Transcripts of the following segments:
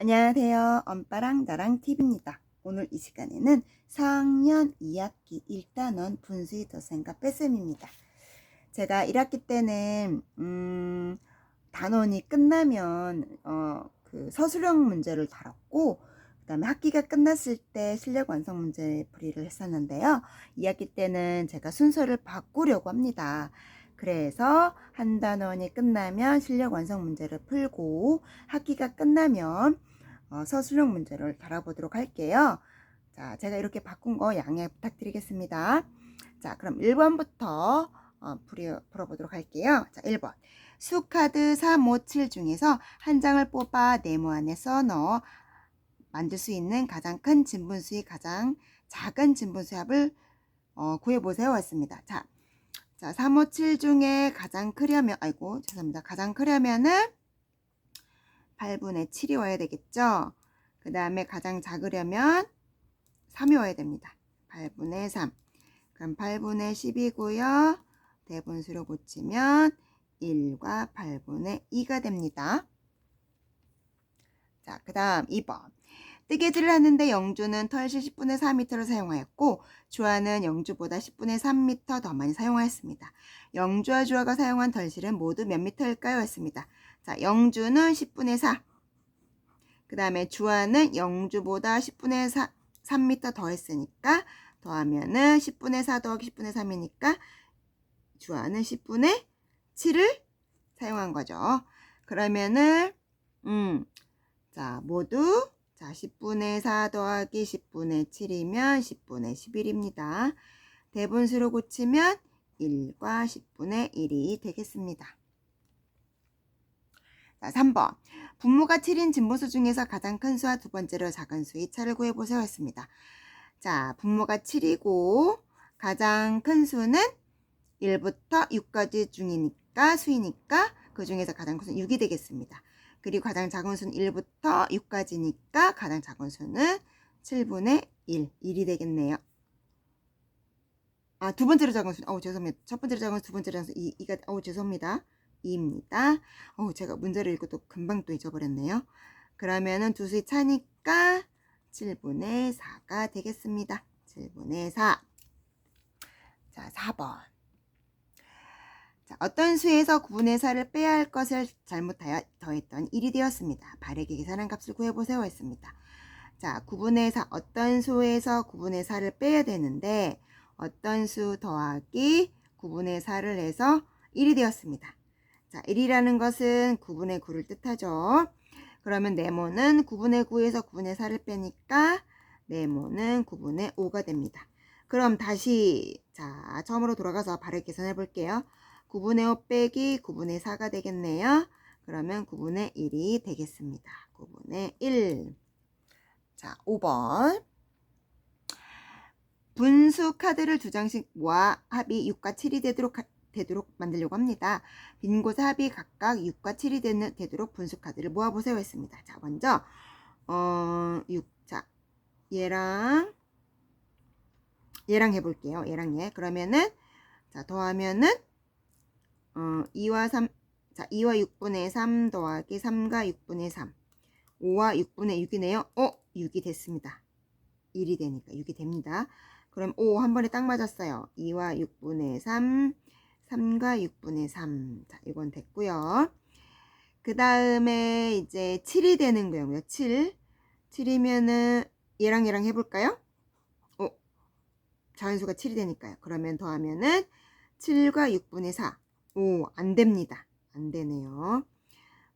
안녕하세요. 엄빠랑 나랑 TV입니다. 오늘 이 시간에는 4학년 2학기 1단원 분수의 덧셈과 뺄셈입니다. 제가 1학기 때는 단원이 끝나면 그 서술형 문제를 다뤘고, 그 다음에 학기가 끝났을 때 실력 완성 문제 풀이를 했었는데요. 2학기 때는 제가 순서를 바꾸려고 합니다. 그래서 한 단원이 끝나면 실력 완성 문제를 풀고, 학기가 끝나면 서술형 문제를 다뤄보도록 할게요. 자, 제가 이렇게 바꾼 거 양해 부탁드리겠습니다. 자, 그럼 1번부터 풀어보도록 할게요. 자, 1번. 수카드 3, 5, 7 중에서 한 장을 뽑아 네모 안에 써넣어 만들 수 있는 가장 큰 진분수의 가장 작은 진분수의 합을 구해보세요 했습니다. 자, 3, 5, 7 중에 가장 크려면, 가장 크려면은 8분의 7이 와야 되겠죠. 그 다음에 가장 작으려면 3이 와야 됩니다. 8분의 3. 그럼 8분의 10이고요. 대분수로 고치면 1과 8분의 2가 됩니다. 자, 그 다음 2번. 뜨개질을 하는데 영주는 털실 10분의 4m를 사용하였고 주아는 영주보다 10분의 3m 더 많이 사용하였습니다. 영주와 주아가 사용한 털실은 모두 몇 m일까요? 했습니다. 자, 영주는 10분의 4. 그 다음에 주아는 영주보다 10분의 3m 더 했으니까 더하면은 10분의 4 더하기 10분의 3이니까 주아는 10분의 7을 사용한 거죠. 그러면은 모두 10분의 4 더하기 10분의 7이면 10분의 11입니다. 대분수로 고치면 1과 10분의 1이 되겠습니다. 자, 3번. 분모가 7인 진분수 중에서 가장 큰 수와 두 번째로 작은 수의 차를 구해보세요 했습니다. 자, 분모가 7이고 가장 큰 수는 1부터 6까지 중이니까 수이니까 그 중에서 가장 큰 수는 6이 되겠습니다. 그리고 가장 작은 수는 1부터 6까지니까 가장 작은 수는 7분의 1이 되겠네요. 두 번째로 작은 수는 죄송합니다. 첫 번째로 작은 수, 두 번째로 작은 수 2가 죄송합니다. 2입니다. 제가 문제를 읽고 또 금방 또 잊어버렸네요. 그러면은 두 수의 차니까 7분의 4가 되겠습니다. 7분의 4. 자, 4번. 자, 어떤 수에서 9분의 4를 빼야 할 것을 잘못하여 더했던 1이 되었습니다. 바르게 계산한 값을 구해보세요 했습니다. 자, 9분의 4, 어떤 수에서 9분의 4를 빼야 되는데 어떤 수 더하기 9분의 4를 해서 1이 되었습니다. 자, 1이라는 것은 9분의 9를 뜻하죠. 그러면 네모는 9분의 9에서 9분의 4를 빼니까 네모는 9분의 5가 됩니다. 그럼 다시 처음으로 돌아가서 바르게 계산해 볼게요. 9분의 5 빼기 9분의 4가 되겠네요. 그러면 9분의 1이 되겠습니다. 9분의 1. 자, 5번. 분수 카드를 두 장씩 모아 합이 6과 7이 되도록 만들려고 합니다. 빈 곳에 합이 각각 6과 7이 되도록 분수 카드를 모아보세요 했습니다. 자, 먼저 6. 자, 얘랑 해볼게요. 얘랑 얘. 그러면은 더하면은 2와 3. 자, 2와 6분의 3 더하기 3과 6분의 3. 5와 6분의 6이네요. 6이 됐습니다. 1이 되니까 6이 됩니다. 그럼 5 한 번에 딱 맞았어요. 2와 6분의 3, 3과 6분의 3. 자, 이건 됐고요. 그 다음에 이제 7이 되는 거고요. 7이면은 얘랑 해볼까요? 자연수가 7이 되니까요. 그러면 더하면은 7과 6분의 4. 안 됩니다. 안 되네요.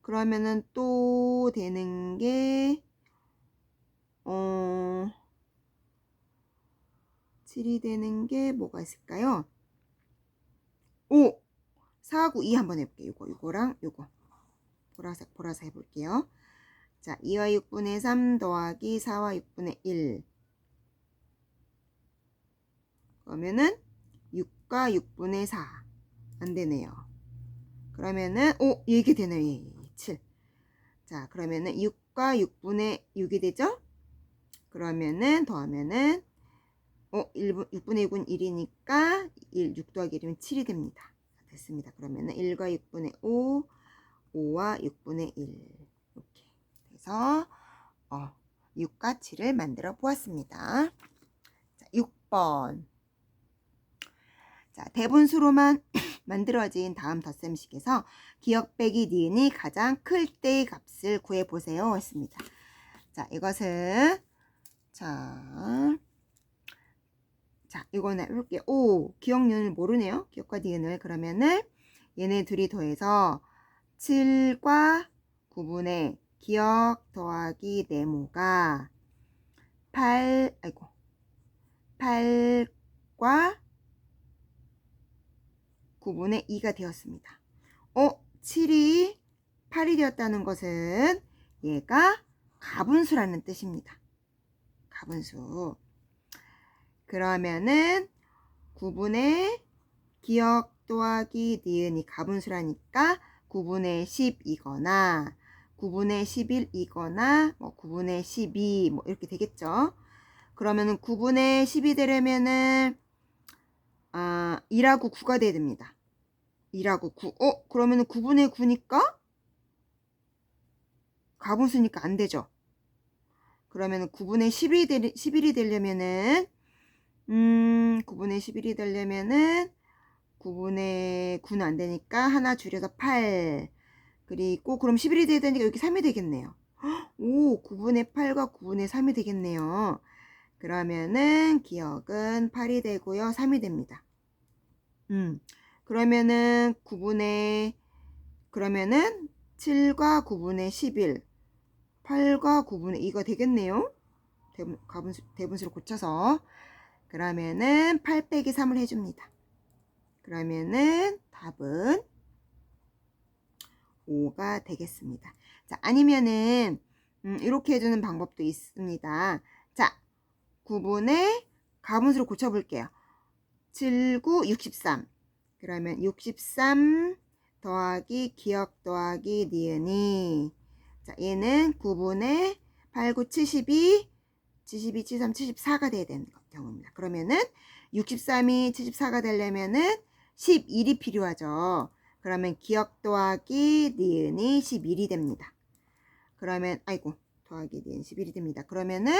그러면은 또 되는 게 7이 되는 게 뭐가 있을까요? 4, 9, 2 한번 해볼게요. 요거랑 요거. 보라색 해볼게요. 자, 2와 6분의 3 더하기 4와 6분의 1. 그러면은 6과 6분의 4. 안 되네요. 그러면은, 이게 되네요. 7. 자, 그러면은 6과 6분의 6이 되죠? 그러면은 더하면은 6분의 6은 1이니까 6 더하기 1이면 7이 됩니다. 됐습니다. 그러면은 1과 6분의 5, 5와 6분의 1 이렇게 돼서 6과 7을 만들어 보았습니다. 자, 6번. 자, 대분수로만 만들어진 다음 덧셈식에서 기억 빼기 니은이 가장 클 때의 값을 구해보세요 했습니다. 자, 이것은 이거는 해볼게요. 기억 니은을 모르네요. 기억과 니은을. 그러면은 얘네 둘이 더해서 7과 9분의 기억 더하기 네모가 8과 9분의 2가 되었습니다. 7이 8이 되었다는 것은 얘가 가분수라는 뜻입니다. 가분수. 그러면은 9분의 기억 더하기 니은이 가분수라니까 9분의 10이거나 9분의 11이거나 뭐 9분의 12 뭐 이렇게 되겠죠. 그러면은 9분의 10이 되려면은 2라고 9가 돼야 됩니다. 2라고 9. 그러면은 9분의 9니까 가분수니까 안 되죠. 그러면은 9분의 11이 되려면은 9분의 11이 되려면은 9분의 9는 안 되니까 하나 줄여서 8. 그리고 그럼 11이 돼야 되니까 여기 3이 되겠네요. 9분의 8과 9분의 3이 되겠네요. 그러면은 기억은 8이 되고요. 3이 됩니다. 그러면은 7과 9분의 11, 8과 9분의 2가 되겠네요. 대분수를 고쳐서. 그러면은 8 빼기 3을 해줍니다. 그러면은 답은 5가 되겠습니다. 자, 아니면은 이렇게 해주는 방법도 있습니다. 자, 9분의 가분수로 고쳐볼게요. 7, 9, 63. 그러면 63 더하기 기억 더하기 니은이, 자, 얘는 9분의 8, 9, 72, 73, 74가 돼야 되는 경우입니다. 그러면은 63이 74가 되려면은 11이 필요하죠. 그러면 기억 더하기 니은이 11이 됩니다. 그러면 더하기 니은 11이 됩니다. 그러면은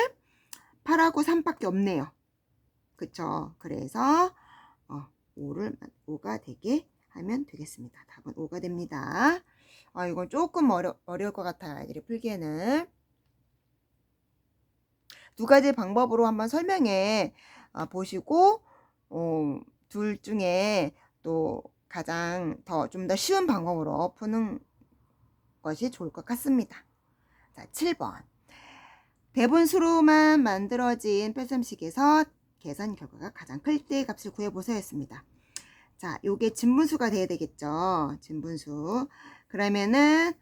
8하고 3밖에 없네요. 그쵸? 그래서 5가 되게 하면 되겠습니다. 답은 5가 됩니다. 이건 조금 어려울 것 같아요. 아이들이 풀기에는. 두 가지 방법으로 한번 설명해 보시고 둘 중에 또 가장 좀 더 쉬운 방법으로 푸는 것이 좋을 것 같습니다. 자, 7번. 대분수로만 만들어진 뺄셈식에서 계산 결과가 가장 클 때의 값을 구해보세요 했습니다. 자, 요게 진분수가 돼야 되겠죠. 진분수. 그러면은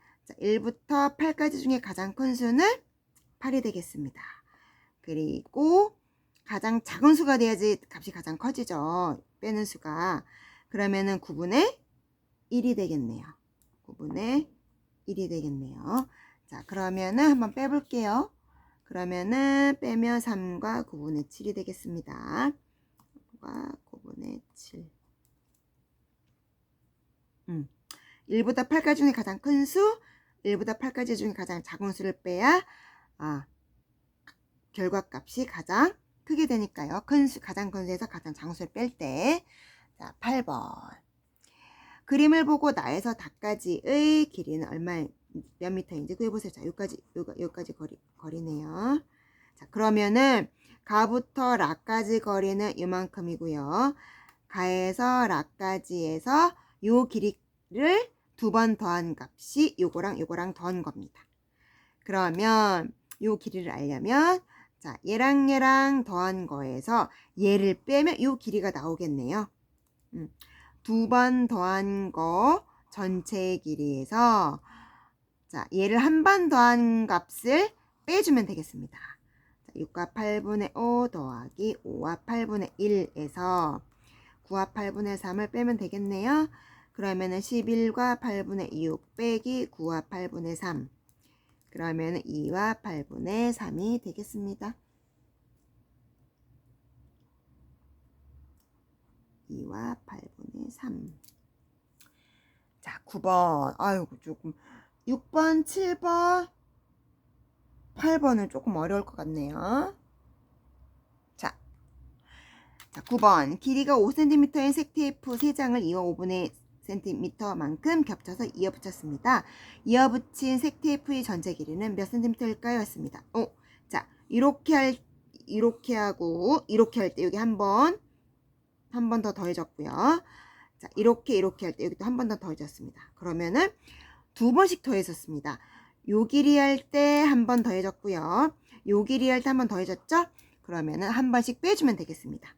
1부터 8까지 중에 가장 큰 수는 8이 되겠습니다. 그리고 가장 작은 수가 돼야지 값이 가장 커지죠. 빼는 수가. 그러면은 9분의 1이 되겠네요. 9분의 1이 되겠네요. 자, 그러면은 한번 빼볼게요. 그러면은 빼면 3과 9분의 7이 되겠습니다. 3과 9분의 7. 1보다 8까지 중에 가장 큰 수, 1보다 8까지 중에 가장 작은 수를 빼야 결과값이 가장 크게 되니까요. 가장 큰 수에서 가장 작은 수를 뺄 때. 자, 8번. 그림을 보고 나에서 다까지의 길이는 몇 미터인지 구해보세요. 자, 여기까지 거리네요. 자, 그러면은 가부터 라까지 거리는 이만큼이고요. 가에서 라까지에서 요 길이를 2번 더한 값이 요거랑 더한 겁니다. 그러면 요 길이를 알려면 자, 얘랑 더한 거에서 얘를 빼면 요 길이가 나오겠네요. 2번 더한 거 전체의 길이에서 자, 얘를 한 번 더한 값을 빼주면 되겠습니다. 자, 6과 8분의 5 더하기 5와 8분의 1에서 9와 8분의 3을 빼면 되겠네요. 그러면은 11과 8분의 6 빼기 9와 8분의 3. 그러면 2와 8분의 3이 되겠습니다. 2와 8분의 3. 자, 9번. 아이고, 조금. 6번, 7번. 8번은 조금 어려울 것 같네요. 자, 9번. 길이가 5cm인 색테이프 3장을 2와 5분의 cm만큼 겹쳐서 이어 붙였습니다. 이어 붙인 색테이프의 전체 길이는 몇 cm일까요? 했습니다. 자, 이렇게 하고 이렇게 할 때 여기 한 번 더 더해졌고요. 자, 이렇게 할 때 여기 또 한 번 더 더해졌습니다. 그러면은 2번씩 더해졌습니다. 요 길이 할 때 한 번 더해졌고요. 요 길이 할 때 한 번 더해졌죠? 그러면은 한 번씩 빼주면 되겠습니다.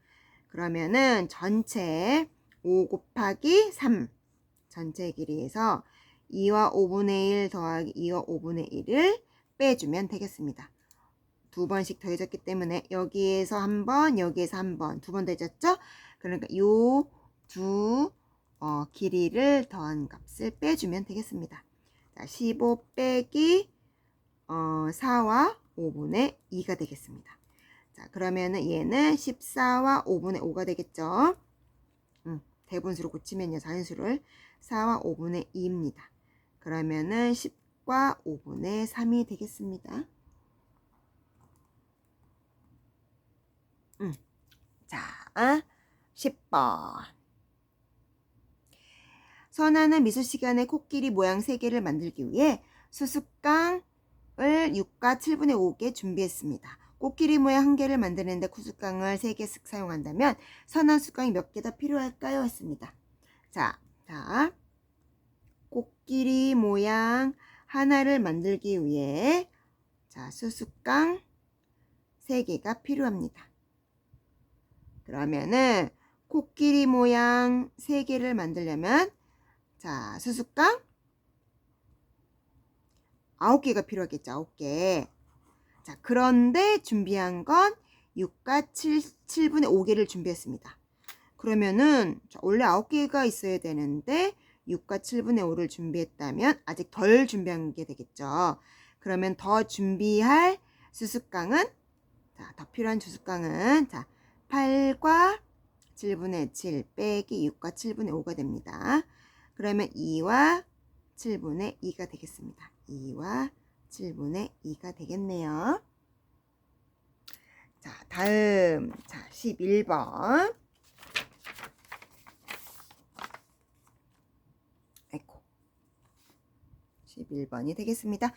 그러면은 전체 5 곱하기 3 전체 길이에서 2와 5분의 1 더하기 2와 5분의 1을 빼주면 되겠습니다. 2번씩 더해졌기 때문에 여기에서 한 번, 여기에서 한 번, 2번 더해졌죠? 그러니까 요 두 길이를 더한 값을 빼주면 되겠습니다. 자, 15 빼기 4와 5분의 2가 되겠습니다. 자, 그러면은 얘는 14와 5분의 5가 되겠죠? 대분수로 고치면요, 자연수를 4와 5분의 2입니다. 그러면은 10과 5분의 3이 되겠습니다. 자, 10번. 선아는 미술 시간에 코끼리 모양 3개를 만들기 위해 수수깡을 6과 7분의 5개 준비했습니다. 코끼리 모양 1개를 만드는데 구수깡을 3개 사용한다면 선한 수깡이 몇 개 더 필요할까요? 했습니다. 자, 코끼리 모양 하나를 만들기 위해 자, 수수깡 3개가 필요합니다. 그러면은 코끼리 모양 3개를 만들려면 자, 수수깡 9개가 필요하겠죠. 9개. 자, 그런데 준비한 건 6과 7분의 5개를 준비했습니다. 그러면은 자, 원래 9개가 있어야 되는데 6과 7분의 5를 준비했다면 아직 덜 준비한 게 되겠죠. 그러면 더 준비할 수수깡은 자, 더 필요한 수수깡은 자, 8과 7분의 7 빼기 6과 7분의 5가 됩니다. 그러면 2와 7분의 2가 되겠습니다. 2와 7분의 2가 되겠네요. 자, 다음 자, 11번. 아이고. 11번이 되겠습니다.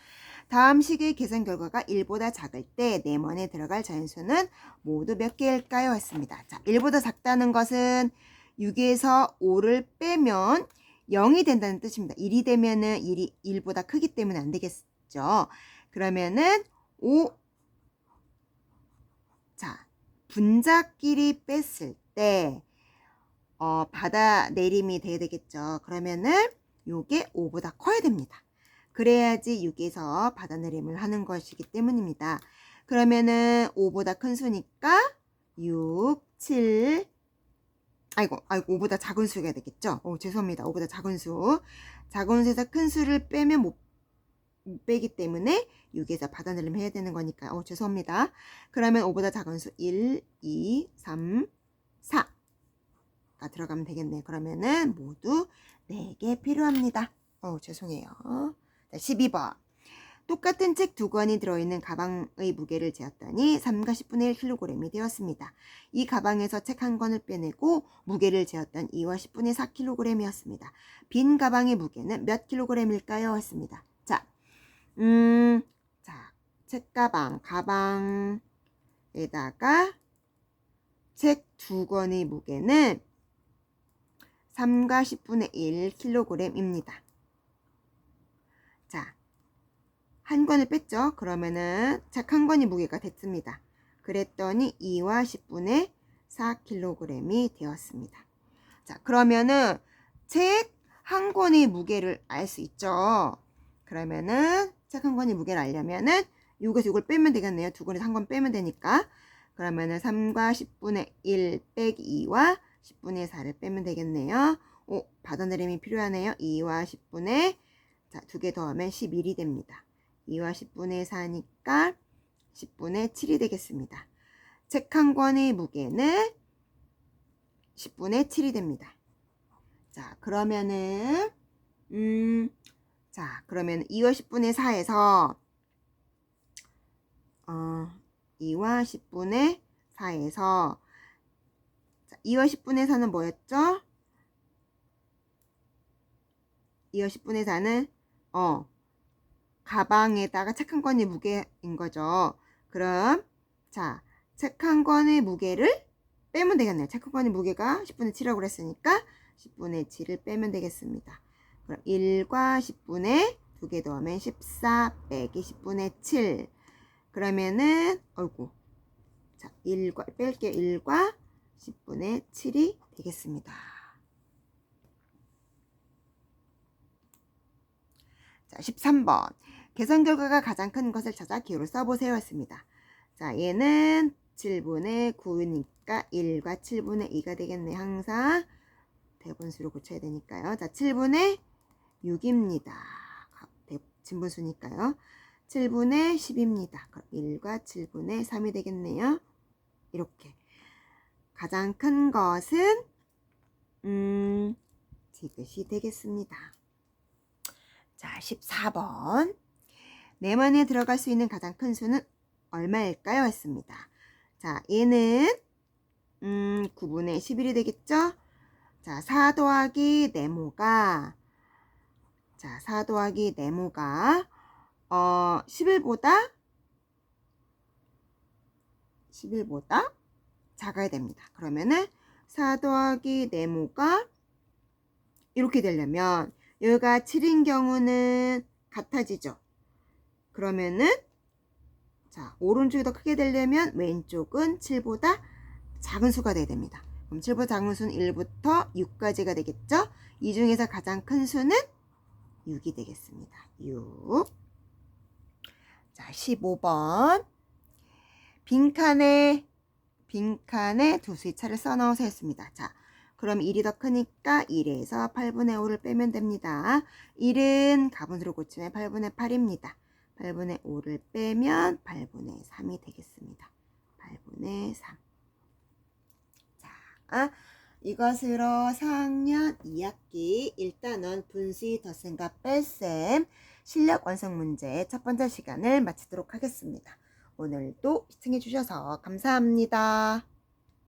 다음 식의 계산 결과가 1보다 작을 때 네모에 들어갈 자연수는 모두 몇 개일까요? 했습니다. 자, 1보다 작다는 것은 6에서 5를 빼면 0이 된다는 뜻입니다. 1이 되면은 1이 1보다 크기 때문에 안 되겠죠. 그러면은 5 자, 분자끼리 뺐을 때 받아내림이 돼야 되겠죠. 그러면은 요게 5보다 커야 됩니다. 그래야지 6에서 받아내림을 하는 것이기 때문입니다. 그러면은 5보다 큰 수니까 6, 7 아이고 5보다 작은 수가 되겠죠. 죄송합니다. 5보다 작은 수. 작은 수에서 큰 수를 빼면 못 빼기 때문에 6에서 받아내림 해야 되는 거니까 죄송합니다. 그러면 5보다 작은 수 1, 2, 3, 4가 들어가면 되겠네요. 그러면은 모두 4개 필요합니다. 죄송해요. 자, 12번. 똑같은 책 2권이 들어있는 가방의 무게를 재었더니 3과 10분의 1kg이 되었습니다. 이 가방에서 책 한 권을 빼내고 무게를 재었던 2와 10분의 4kg이었습니다. 빈 가방의 무게는 몇 kg일까요? 했습니다. 자, 자, 책가방, 가방에다가 책 2권의 무게는 3과 10분의 1kg입니다. 자, 한 권을 뺐죠? 그러면은 책 한 권이 무게가 됐습니다. 그랬더니 2와 10분의 4kg이 되었습니다. 자, 그러면은 책 한 권의 무게를 알 수 있죠? 그러면은 책 한 권의 무게를 알려면은 6에서 6을 빼면 되겠네요. 2권에서 한 권 빼면 되니까. 그러면은 3과 10분의 1 빼기 2와 10분의 4를 빼면 되겠네요. 받아내림이 필요하네요. 2와 10분의 자, 2개 더하면 11이 됩니다. 2와 10분의 4니까 10분의 7이 되겠습니다. 책 한 권의 무게는 10분의 7이 됩니다. 자, 그러면은 자, 그러면 2와 10분의 4에서 2와 10분의 4에서 2와 10분의 4는 뭐였죠? 2와 10분의 4는 가방에다가 책 한 권의 무게인 거죠. 그럼 자, 책 한 권의 무게를 빼면 되겠네요. 책 한 권의 무게가 10분의 7이라고 그랬으니까 10분의 7을 빼면 되겠습니다. 그럼 1과 10분의 2개 더하면 14 빼기 10분의 7. 그러면은 자, 1과 뺄게요. 1과 10분의 7이 되겠습니다. 자, 13번. 계산 결과가 가장 큰 것을 찾아 기호를 써보세요 했습니다. 자, 얘는 7분의 9니까 1과 7분의 2가 되겠네. 항상 대분수로 고쳐야 되니까요. 자, 7분의 6입니다. 진분수니까요. 7분의 10입니다. 그럼 1과 7분의 3이 되겠네요. 이렇게. 가장 큰 것은 지그시 되겠습니다. 자, 14번. 네모안에 들어갈 수 있는 가장 큰 수는 얼마일까요? 했습니다. 자, 얘는 9분의 11이 되겠죠? 자, 4 더하기 네모가 11보다 작아야 됩니다. 그러면은 4 더하기 네모가 이렇게 되려면 여기가 7인 경우는 같아지죠. 그러면은 자, 오른쪽이 더 크게 되려면 왼쪽은 7보다 작은 수가 돼야 됩니다. 그럼 7보다 작은 수는 1부터 6까지가 되겠죠? 이 중에서 가장 큰 수는 6이 되겠습니다. 6. 자, 15번. 빈칸에 두 수의 차를 써넣으세요 했습니다. 자, 그럼 1이 더 크니까 1에서 8분의 5를 빼면 됩니다. 1은 가분수로 고치면 8분의 8입니다. 8분의 5를 빼면 8분의 3이 되겠습니다. 8분의 3. 자, 이것으로 4학년 2학기 1단원 분수의 덧셈과 뺄셈 실력 완성 문제 첫 번째 시간을 마치도록 하겠습니다. 오늘도 시청해 주셔서 감사합니다.